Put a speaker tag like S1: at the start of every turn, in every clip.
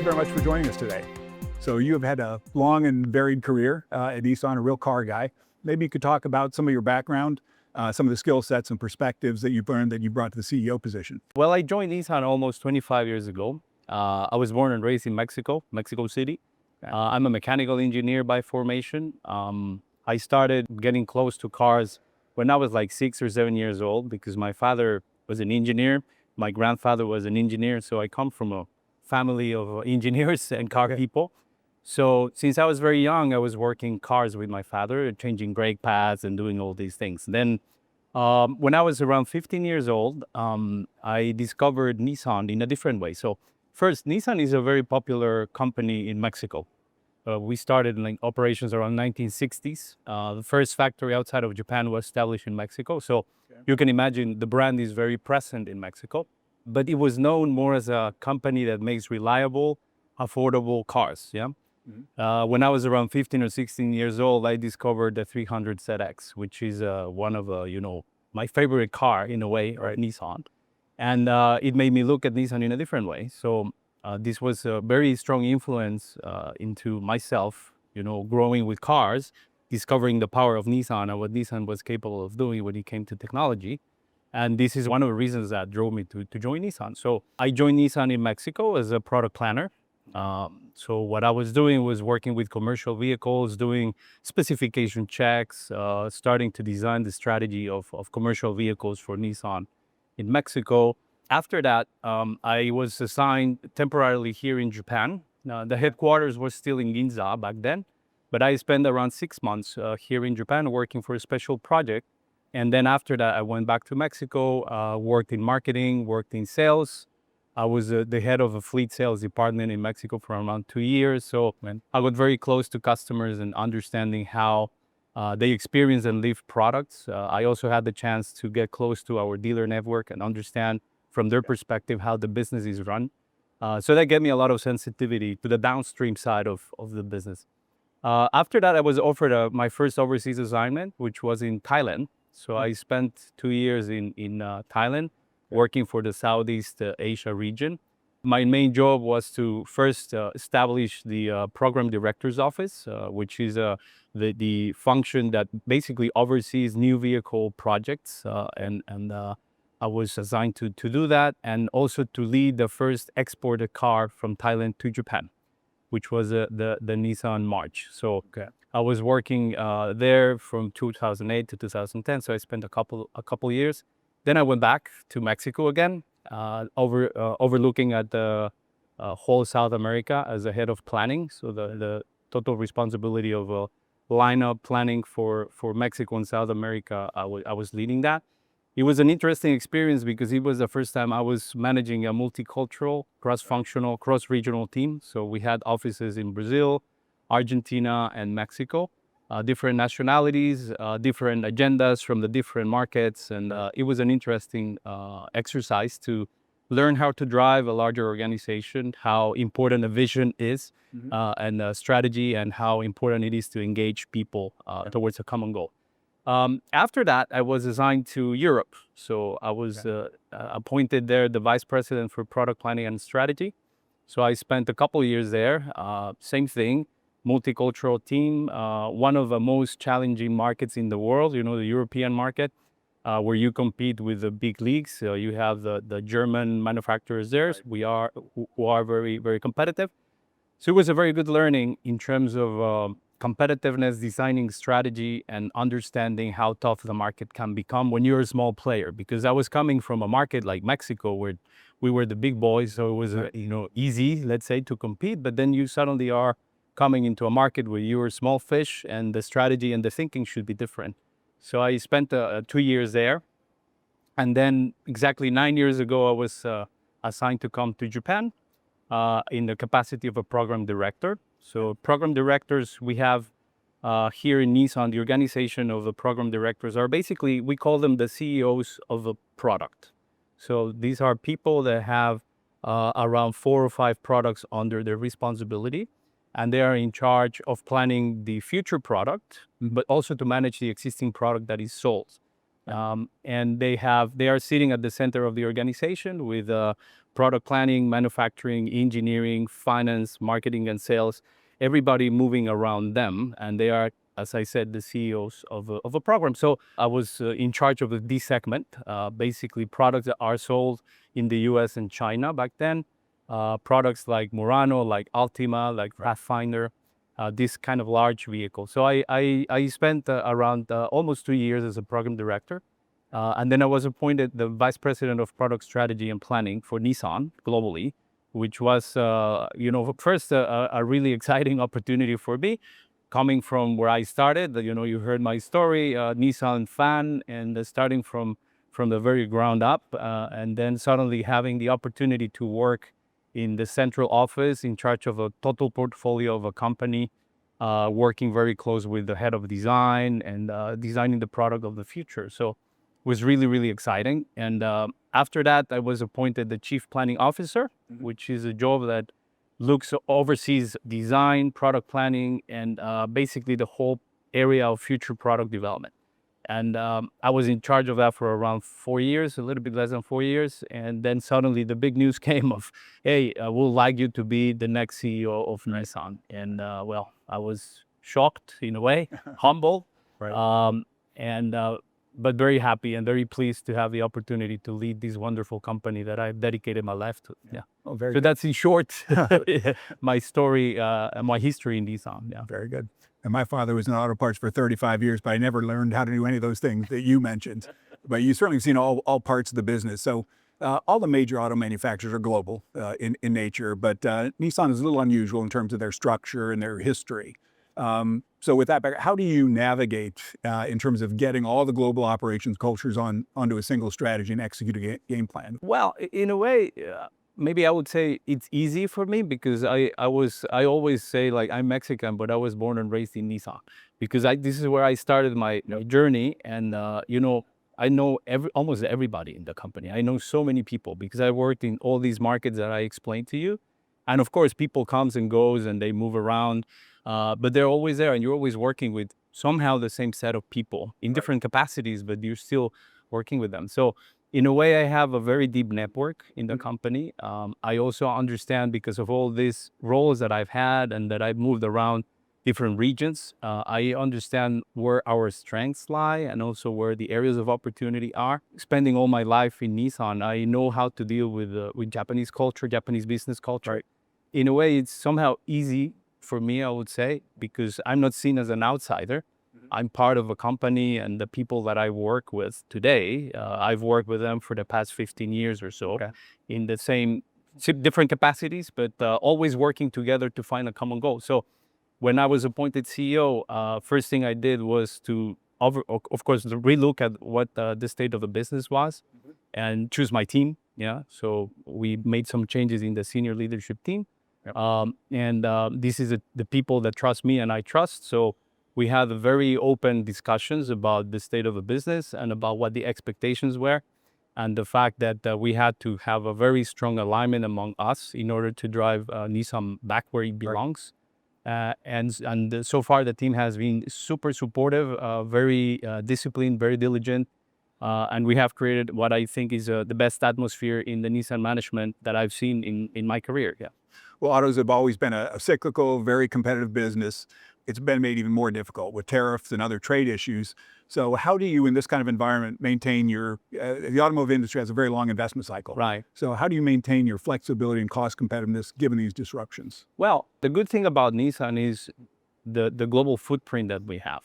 S1: you very much for joining us today. So you have had a long and varied career at Nissan, a real car guy. Maybe you could talk about some of your background, some of the skill sets and perspectives that you've learned that you brought to the CEO position.
S2: Well, I joined Nissan almost 25 years ago. I was born and raised in Mexico City. I'm a mechanical engineer by formation. I started getting close to cars when I was like 6 or 7 years old because my father was an engineer. My grandfather was an engineer. So I come from a family of engineers and car people. So since I was very young, I was working cars with my father, changing brake pads and doing all these things. Then when I was around 15 years old, I discovered Nissan in a different way. So first, Nissan is a very popular company in Mexico. We started like operations around 1960s. The first factory outside of Japan was established in Mexico. So you can imagine the brand is very present in Mexico. But it was known more as a company that makes reliable, affordable cars. Yeah. When I was around 15 or 16 years old, I discovered the 300 ZX, which is one of my favorite car in a way, or Nissan. And it made me look at Nissan in a different way. So this was a very strong influence into myself, growing with cars, discovering the power of Nissan and what Nissan was capable of doing when it came to technology. And this is one of the reasons that drove me to join Nissan. So I joined Nissan in Mexico as a product planner. So what I was doing was working with commercial vehicles, doing specification checks, starting to design the strategy of commercial vehicles for Nissan in Mexico. After that, I was assigned temporarily here in Japan. The headquarters was still in Ginza back then, but I spent around 6 months here in Japan working for a special project. And then after that, I went back to Mexico, worked in marketing, worked in sales. I was the head of a fleet sales department in Mexico for around 2 years. So I got very close to customers and understanding how they experience and live products. I also had the chance to get close to our dealer network and understand from their perspective how the business is run. So that gave me a lot of sensitivity to the downstream side of the business. After that, I was offered my first overseas assignment, which was in Thailand. So I spent 2 years in Thailand working for the Southeast Asia region. My main job was to first establish the program director's office, which is the function that basically oversees new vehicle projects. And I was assigned to do that and also to lead the first exported car from Thailand to Japan, which was the Nissan March. So I was working there from 2008 to 2010. So I spent a couple years. Then I went back to Mexico again, overlooking at the whole South America as a head of planning. So the total responsibility of lineup planning for Mexico and South America, I was leading that. It was an interesting experience because it was the first time I was managing a multicultural, cross-functional, cross-regional team. So we had offices in Brazil, Argentina, and Mexico. Different nationalities, different agendas from the different markets. And it was an interesting exercise to learn how to drive a larger organization, how important a vision is, and a strategy, and how important it is to engage people towards a common goal. After that, I was assigned to Europe. So I was appointed there the vice president for product planning and strategy. So I spent a couple years there, same thing. Multicultural team, one of the most challenging markets in the world, the European market, where you compete with the big leagues. So you have the German manufacturers there, who are very, very competitive. So it was a very good learning in terms of competitiveness, designing strategy, and understanding how tough the market can become when you're a small player. Because I was coming from a market like Mexico where we were the big boys, so it was easy, let's say, to compete. But then you suddenly are coming into a market where you're a small fish and the strategy and the thinking should be different. So I spent 2 years there. And then exactly 9 years ago, I was assigned to come to Japan in the capacity of a program director. So program directors, we have here in Nissan, the organization of the program directors are basically, we call them the CEOs of a product. So these are people that have around 4 or 5 products under their responsibility. And they are in charge of planning the future product, but also to manage the existing product that is sold. And they are sitting at the center of the organization with product planning, manufacturing, engineering, finance, marketing, and sales, everybody moving around them. And they are, as I said, the CEOs of a program. So I was in charge of the D segment, basically products that are sold in the US and China back then. Products like Murano, like Altima, like Pathfinder, this kind of large vehicle. So I spent around almost 2 years as a program director. And then I was appointed the vice president of product strategy and planning for Nissan globally, which was, first a really exciting opportunity for me, coming from where I started. You heard my story, Nissan fan, and starting from the very ground up, and then suddenly having the opportunity to work in the central office in charge of a total portfolio of a company, working very close with the head of design and designing the product of the future. So was really, really exciting. And after that, I was appointed the chief planning officer, which is a job that oversees design, product planning, and basically the whole area of future product development. And I was in charge of that for around 4 years, a little bit less than 4 years. And then suddenly the big news came of, hey, we'd like you to be the next CEO of Nissan. And well, I was shocked in a way, humble, but very happy and very pleased to have the opportunity to lead this wonderful company that I've dedicated my life to. Yeah.
S1: Oh, very
S2: So
S1: good.
S2: that's in short my story and my history in Nissan. Yeah.
S1: Very good. And my father was in auto parts for 35 years, but I never learned how to do any of those things that you mentioned. But you certainly have seen all parts of the business. So all the major auto manufacturers are global in nature, but Nissan is a little unusual in terms of their structure and their history. So with that background, how do you navigate in terms of getting all the global operations cultures onto a single strategy and execute a game plan?
S2: Well, in a way, maybe I would say it's easy for me because I always say, like, I'm Mexican, but I was born and raised in Nissan because this is where I started my journey. And I know almost everybody in the company. I know so many people because I worked in all these markets that I explained to you. And of course, people comes and goes and they move around, but they're always there, and you're always working with somehow the same set of people in different capacities, but you're still working with them. So in a way, I have a very deep network in the company. I also understand, because of all these roles that I've had and that I've moved around different regions, I understand where our strengths lie and also where the areas of opportunity are. Spending all my life in Nissan, I know how to deal with Japanese culture, Japanese business culture.
S1: Right.
S2: In a way, it's somehow easy for me, I would say, because I'm not seen as an outsider. I'm part of a company, and the people that I work with today, I've worked with them for the past 15 years or so in the same different capacities, but always working together to find a common goal. So when I was appointed CEO, first thing I did was to, of course, relook at what the state of the business was and choose my team. Yeah. So we made some changes in the senior leadership team. This is the people that trust me and I trust. So we had very open discussions about the state of the business and about what the expectations were, and the fact that we had to have a very strong alignment among us in order to drive Nissan back where it belongs. And so far the team has been super supportive, very disciplined, very diligent, and we have created what I think is the best atmosphere in the Nissan management that I've seen in my career. Yeah.
S1: Well, autos have always been a cyclical, very competitive business. It's been made even more difficult with tariffs and other trade issues. So how do you, in this kind of environment, maintain the automotive industry has a very long investment cycle.
S2: Right.
S1: So how do you maintain your flexibility and cost competitiveness given these disruptions?
S2: Well, the good thing about Nissan is the global footprint that we have.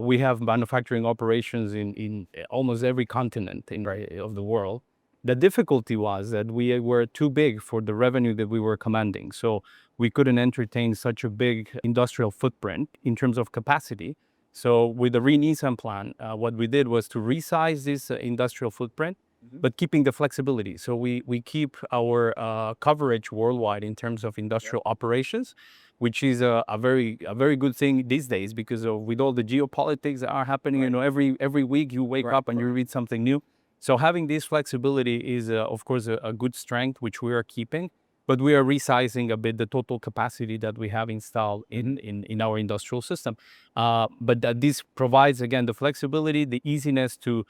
S2: We have manufacturing operations in almost every continent of the world. The difficulty was that we were too big for the revenue that we were commanding. So we couldn't entertain such a big industrial footprint in terms of capacity. So with the Re-Nissan plan, what we did was to resize this industrial footprint, but keeping the flexibility. So we keep our coverage worldwide in terms of industrial operations, which is a very good thing these days because with all the geopolitics that are happening, every week you wake up and you read something new. So having this flexibility is, of course, a good strength, which we are keeping. but we are resizing a bit the total capacity that we have installed in our industrial system. But that this provides, again, the flexibility, the easiness to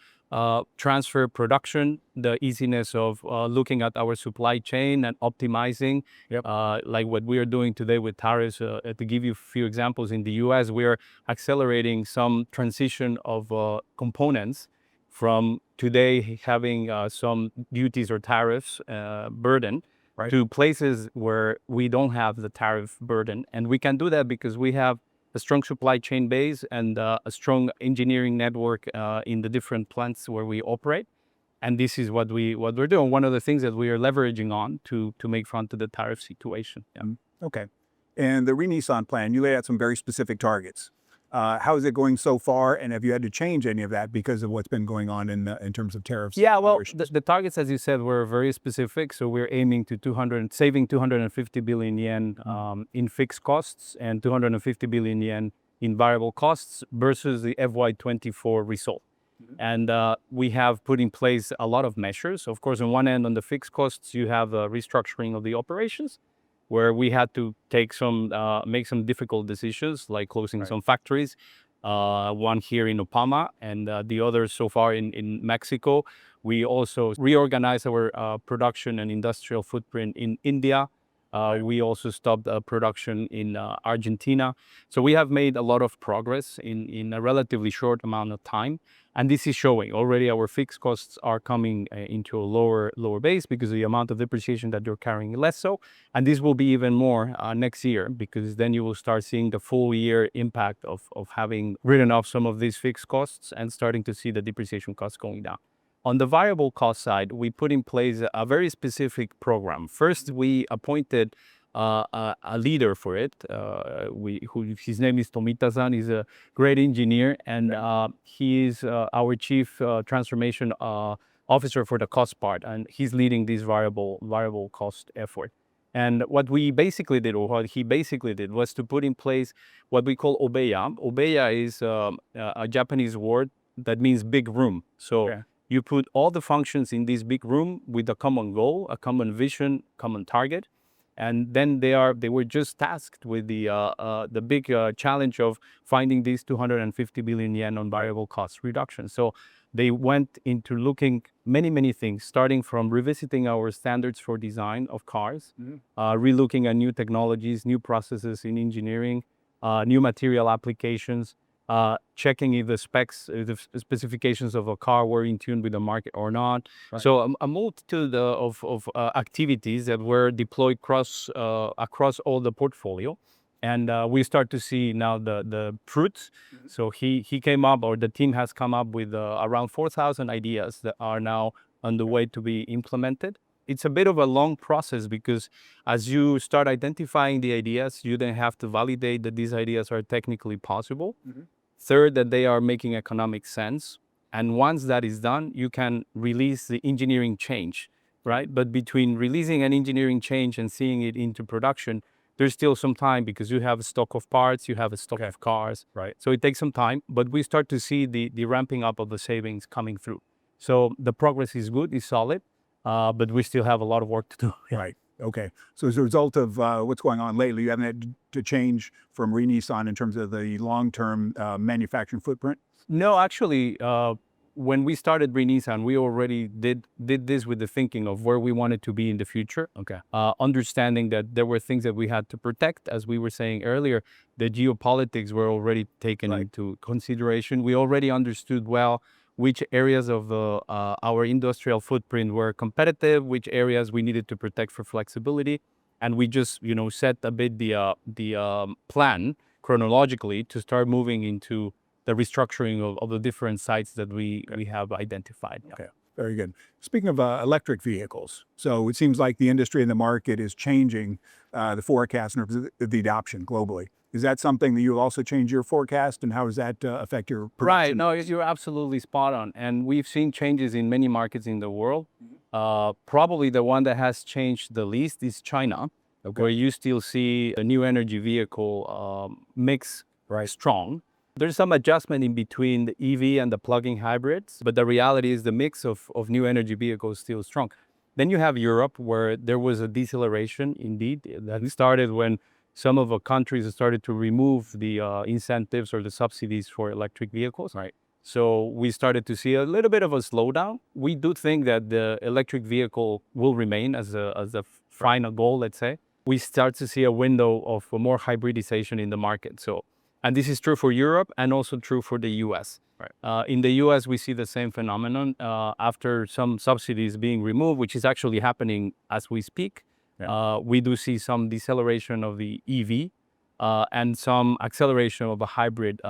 S2: transfer production, the easiness of looking at our supply chain and optimizing, like what we are doing today with tariffs. To give you a few examples, in the US, we are accelerating some transition of components from today having some duties or tariffs burden to places where we don't have the tariff burden. And we can do that because we have a strong supply chain base and a strong engineering network in the different plants where we operate. And this is what we're doing. One of the things that we are leveraging on to make front to the tariff situation. Yeah.
S1: Okay. And the Re-Nissan plan, you lay out some very specific targets. How is it going so far? And have you had to change any of that because of what's been going on in terms of tariffs?
S2: Yeah, well, the targets, as you said, were very specific. So we're aiming to saving 250 billion yen in fixed costs and 250 billion yen in variable costs versus the FY24 result. And we have put in place a lot of measures. Of course, on one end, on the fixed costs, you have a restructuring of the operations, where we had to take make some difficult decisions, like closing some factories, one here in Opama and the others so far in Mexico. We also reorganized our production and industrial footprint in India. We also stopped production in Argentina. So we have made a lot of progress in a relatively short amount of time. And this is showing already. Our fixed costs are coming into a lower base because of the amount of depreciation that you're carrying less so. And this will be even more next year, because then you will start seeing the full year impact of having written off some of these fixed costs and starting to see the depreciation costs going down. On the variable cost side, we put in place a very specific program. First, we appointed a leader for it. His name is Tomita-san. He's a great engineer, and he is our chief transformation officer for the cost part, and he's leading this variable cost effort. And what we basically did, or what he basically did, was to put in place what we call obeya. Obeya is a Japanese word that means big room. So you put all the functions in this big room with a common goal, a common vision, common target. And then they were just tasked with the big challenge of finding these 250 billion yen on variable cost reduction. So they went into looking many things, starting from revisiting our standards for design of cars, relooking at new technologies, new processes in engineering, new material applications, checking if the specifications of a car were in tune with the market or not. So a multitude of activities that were deployed across all the portfolio. And we start to see now the fruits. So he came up, or the team has come up with around 4,000 ideas that are now on the way to be implemented. It's a bit of a long process, because as you start identifying the ideas, you then have to validate that these ideas are technically possible. Third, that they are making economic sense. And once that is done, you can release the engineering change, right? But between releasing an engineering change and seeing it into production, there's still some time, because you have a stock of parts, you have a stock of cars. So it takes some time, but we start to see the ramping up of the savings coming through. So the progress is good, is solid, but we still have a lot of work to do.
S1: Right. Okay. So as a result of what's going on lately, you haven't had to change from Re-Nissan in terms of the long-term manufacturing footprint?
S2: No, actually, when we started Re-Nissan, we already did this with the thinking of where we wanted to be in the future. Understanding that there were things that we had to protect, as we were saying earlier. The geopolitics were already taken into consideration. We already understood well which areas of our industrial footprint were competitive, which areas we needed to protect for flexibility. And we just, set a bit the plan chronologically to start moving into the restructuring of the different sites that we have identified.
S1: Okay, very good. Speaking of electric vehicles, so it seems like the industry and the market is changing the forecast in terms of the adoption globally. Is that something that you also change your forecast, and how does that affect your production?
S2: Right. No, you're absolutely spot on. And we've seen changes in many markets in the world. Probably the one that has changed the least is China, where you still see a new energy vehicle mix strong. There's some adjustment in between the EV and the plug-in hybrids, but the reality is the mix of new energy vehicles is still strong. Then you have Europe, where there was a deceleration indeed that started when some of the countries started to remove the incentives or the subsidies for electric vehicles.
S1: Right.
S2: So we started to see a little bit of a slowdown. We do think that the electric vehicle will remain as a final goal, let's say. We start to see a window of more hybridization in the market. So, and this is true for Europe and also true for the US.
S1: Right.
S2: In the US, we see the same phenomenon after some subsidies being removed, which is actually happening as we speak.
S1: Yeah.
S2: We do see some deceleration of the EV and some acceleration of the hybrid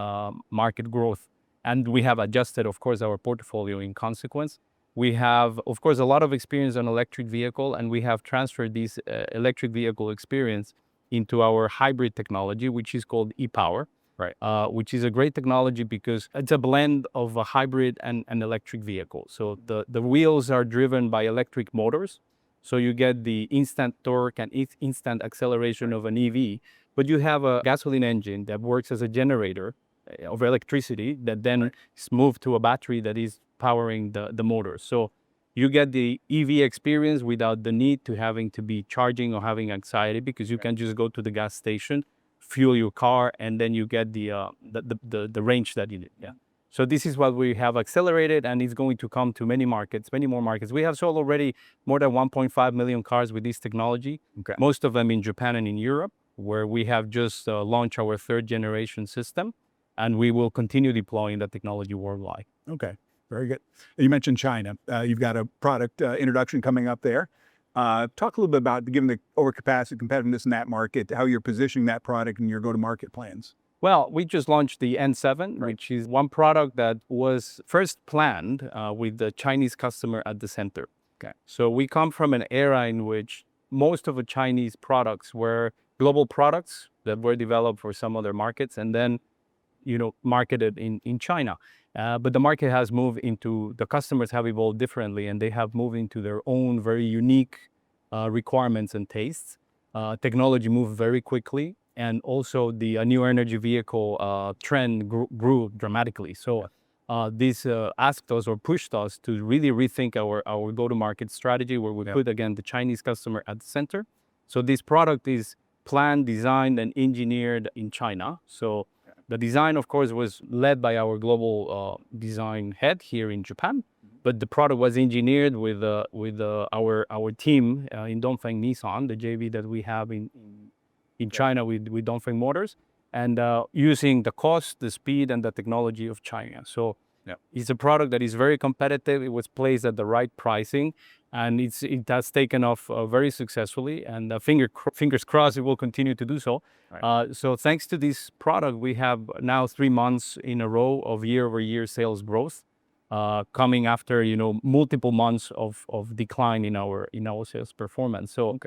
S2: market growth. And we have adjusted, of course, our portfolio in consequence. We have, of course, a lot of experience on electric vehicle, and we have transferred this electric vehicle experience into our hybrid technology, which is called e-Power.
S1: Right.
S2: Which is a great technology because it's a blend of a hybrid and an electric vehicle. So the wheels are driven by electric motors. So you get the instant torque and instant acceleration of an EV, but you have a gasoline engine that works as a generator of electricity that then is moved to a battery that is powering the motor. So you get the EV experience without the need to having to be charging or having anxiety, because you can just go to the gas station, fuel your car, and then you get the range that you need. Yeah. So this is what we have accelerated, and it's going to come to many markets, many more markets. We have sold already more than 1.5 million cars with this technology.
S1: Okay.
S2: Most of them in Japan and in Europe, where we have just launched our third generation system, and we will continue deploying that technology worldwide.
S1: Okay. Very good. You mentioned China. You've got a product introduction coming up there. Talk a little bit about, given the overcapacity competitiveness in that market, how you're positioning that product and your go-to-market plans.
S2: Well, we just launched the N7, which is one product that was first planned with the Chinese customer at the center.
S1: Okay.
S2: So we come from an era in which most of the Chinese products were global products that were developed for some other markets and then, marketed in China. But the market has moved into, the customers have evolved differently, and they have moved into their own very unique requirements and tastes. Technology moved very quickly, and also the new energy vehicle trend grew dramatically. So this asked us or pushed us to really rethink our go-to-market strategy, where we put, again, the Chinese customer at the center. So this product is planned, designed, and engineered in China. So the design, of course, was led by our global design head here in Japan, but the product was engineered with our team in Dongfeng Nissan, the JV that we have in China with Dongfeng Motors, and using the cost, the speed, and the technology of China. So it's a product that is very competitive. It was placed at the right pricing, and it has taken off very successfully. And fingers crossed, it will continue to do so.
S1: Right.
S2: So thanks to this product, we have now 3 months in a row of year-over-year sales growth, coming after multiple months of decline in our sales performance. So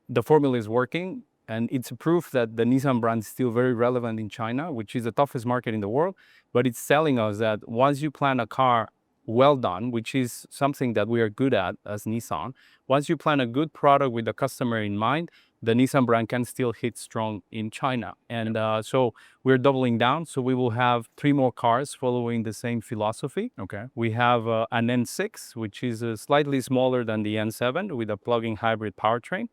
S2: the formula is working. And it's a proof that the Nissan brand is still very relevant in China, which is the toughest market in the world. But it's telling us that once you plan a car well done, which is something that we are good at as Nissan, once you plan a good product with the customer in mind, the Nissan brand can still hit strong in China. And so we're doubling down. So we will have 3 more cars following the same philosophy.
S1: Okay.
S2: We have an N6, which is slightly smaller than the N7 with a plug-in hybrid powertrain.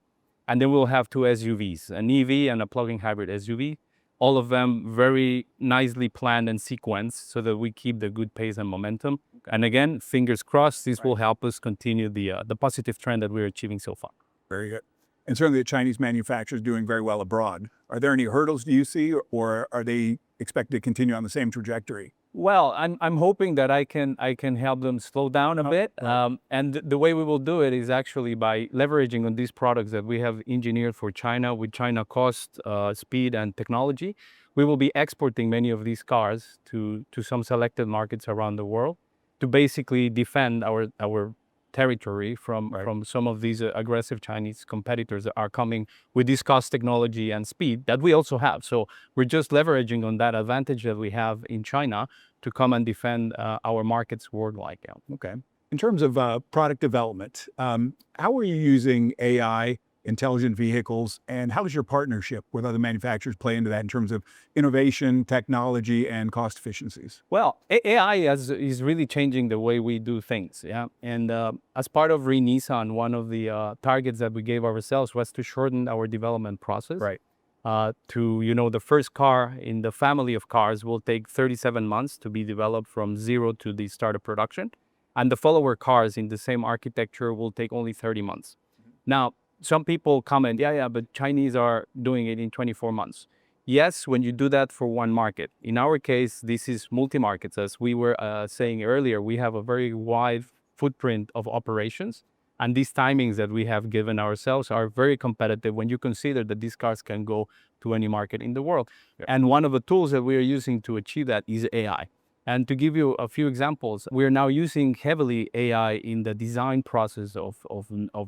S2: And then we'll have 2 SUVs, an EV and a plug-in hybrid SUV, all of them very nicely planned and sequenced so that we keep the good pace and momentum. And again, fingers crossed, this will help us continue the positive trend that we're achieving so far.
S1: Very good. And certainly the Chinese manufacturers doing very well abroad. Are there any hurdles do you see, or are they expected to continue on the same trajectory?
S2: Well, I'm hoping that I can help them slow down a bit. And the way we will do it is actually by leveraging on these products that we have engineered for China with China cost, speed, and technology. We will be exporting many of these cars to some selected markets around the world to basically defend our territory from some of these aggressive Chinese competitors that are coming with this cost, technology, and speed that we also have. So we're just leveraging on that advantage that we have in China to come and defend our markets worldwide.
S1: Okay. In terms of product development, how are you using AI intelligent vehicles, and how does your partnership with other manufacturers play into that in terms of innovation, technology, and cost efficiencies?
S2: Well, AI is really changing the way we do things. Yeah. And as part of Nissan, one of the targets that we gave ourselves was to shorten our development process.
S1: Right.
S2: The first car in the family of cars will take 37 months to be developed from zero to the start of production. And the follower cars in the same architecture will take only 30 months. Now, some people comment, yeah, but Chinese are doing it in 24 months. Yes, when you do that for one market. In our case, this is multi-markets. As we were saying earlier, we have a very wide footprint of operations. And these timings that we have given ourselves are very competitive when you consider that these cars can go to any market in the world. Yeah. And one of the tools that we are using to achieve that is AI. And to give you a few examples, we're now using heavily AI in the design process of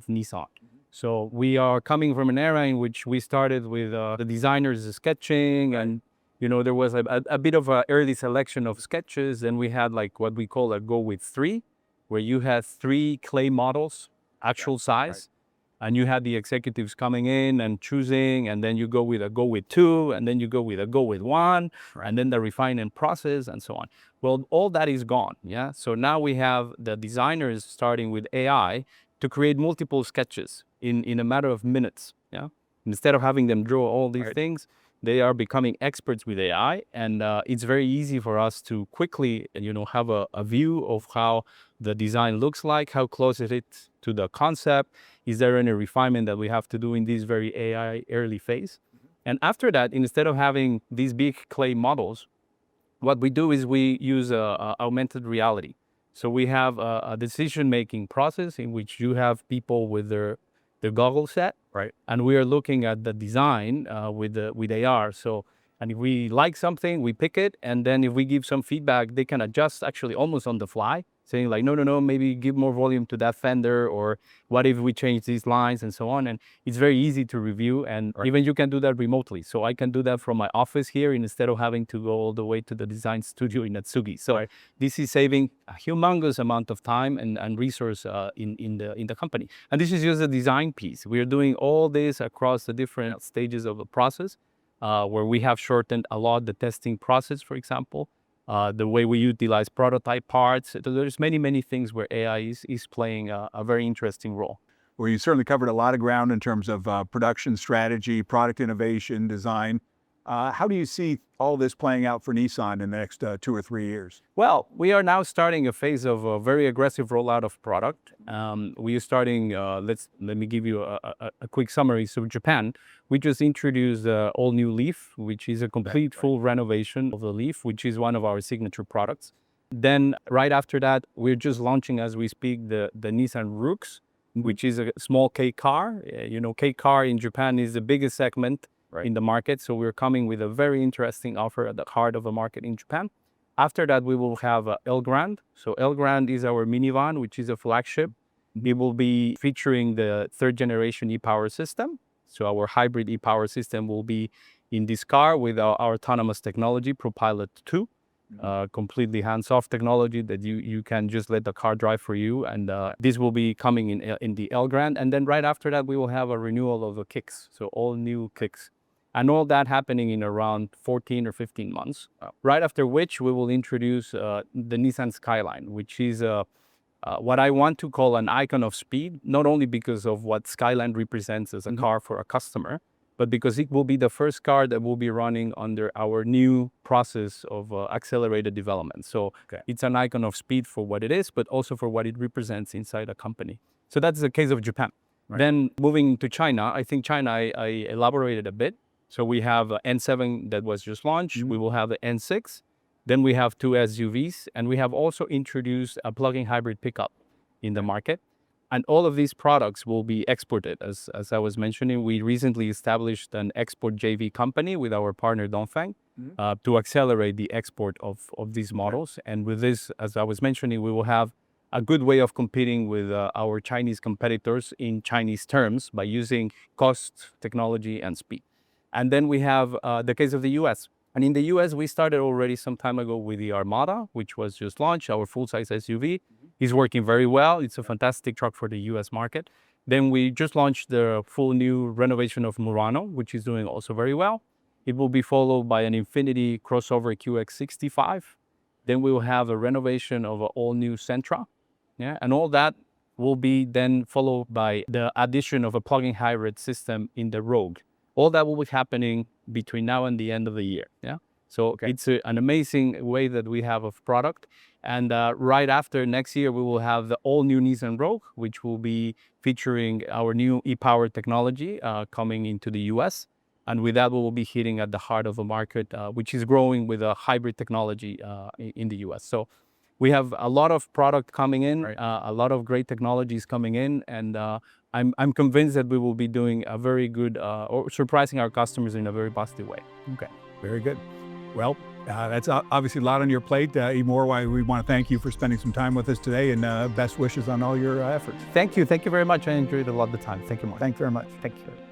S2: Nissan. So we are coming from an era in which we started with the designers sketching, and there was a bit of an early selection of sketches, and we had like what we call a go with three, where you had 3 clay models, actual size, and you had the executives coming in and choosing, and then you go with a go with 2, and then you go with a go with 1, and then the refinement process and so on. Well, all that is gone. Yeah. So now we have the designers starting with AI to create multiple sketches in a matter of minutes. Yeah. Instead of having them draw all these things, they are becoming experts with AI, and it's very easy for us to quickly, have a view of how the design looks like, how close it is to the concept. Is there any refinement that we have to do in this very AI early phase? And after that, instead of having these big clay models, what we do is we use augmented reality. So we have a decision-making process in which you have people with their goggle set,
S1: right?
S2: And we are looking at the design with AR. So, and if we like something, we pick it, and then if we give some feedback, they can adjust actually almost on the fly, saying like, no, maybe give more volume to that fender, or what if we change these lines and so on. And it's very easy to review, and even you can do that remotely. So I can do that from my office here instead of having to go all the way to the design studio in Atsugi. So this is saving a humongous amount of time and resource in the company. And this is just a design piece. We are doing all this across the different stages of the process, where we have shortened a lot the testing process, for example. The way we utilize prototype parts. There's many things where AI is playing a very interesting role.
S1: Well, you certainly covered a lot of ground in terms of production strategy, product innovation, design. How do you see all this playing out for Nissan in the next 2 or 3 years?
S2: Well, we are now starting a phase of a very aggressive rollout of product. We are starting, let me give you a quick summary. So Japan, we just introduced all new Leaf, which is a complete full renovation of the Leaf, which is one of our signature products. Then right after that, we're just launching as we speak the Nissan Roox, which is a small K car. K car in Japan is the biggest segment in the market. So we're coming with a very interesting offer at the heart of the market in Japan. After that, we will have Elgrand. So Elgrand is our minivan, which is a flagship. It will be featuring the 3rd generation e-Power system. So our hybrid e-Power system will be in this car with our autonomous technology, ProPilot 2. Completely hands-off technology that you can just let the car drive for you. And this will be coming in the Elgrand. And then right after that, we will have a renewal of the Kicks. So all new Kicks. And all that happening in around 14 or 15 months. Right after which we will introduce the Nissan Skyline, which is what I want to call an icon of speed, not only because of what Skyline represents as a car for a customer, but because it will be the first car that will be running under our new process of accelerated development. So it's an icon of speed for what it is, but also for what it represents inside a company. So that's the case of Japan. Then moving to China, I think China, I elaborated a bit. So we have N7 that was just launched. We will have the N6. Then we have 2 SUVs. And we have also introduced a plug-in hybrid pickup in the market. And all of these products will be exported. As I was mentioning, we recently established an export JV company with our partner Dongfeng to accelerate the export of these models. And with this, as I was mentioning, we will have a good way of competing with our Chinese competitors in Chinese terms by using cost, technology, and speed. And then we have the case of the US. And in the US, we started already some time ago with the Armada, which was just launched, our full-size SUV. It's working very well. It's a fantastic truck for the US market. Then we just launched the full new renovation of Murano, which is doing also very well. It will be followed by an Infiniti crossover QX65. Then we will have a renovation of an all-new Sentra. Yeah, and all that will be then followed by the addition of a plug-in hybrid system in the Rogue. All that will be happening between now and the end of the year. Yeah, so it's an amazing way that we have of product. And right after next year, we will have the all-new Nissan Rogue, which will be featuring our new e-power technology coming into the US. And with that, we will be hitting at the heart of a market, which is growing with a hybrid technology in the US. So we have a lot of product coming in, a lot of great technologies coming in, and I'm convinced that we will be doing a very good, or surprising our customers in a very positive way.
S1: Okay, very good. Well, that's obviously a lot on your plate. Emor, we want to thank you for spending some time with us today, and best wishes on all your efforts.
S2: Thank you very much. I enjoyed a lot of the time. Thank you, Mark.
S1: Thanks very much.
S2: Thank you.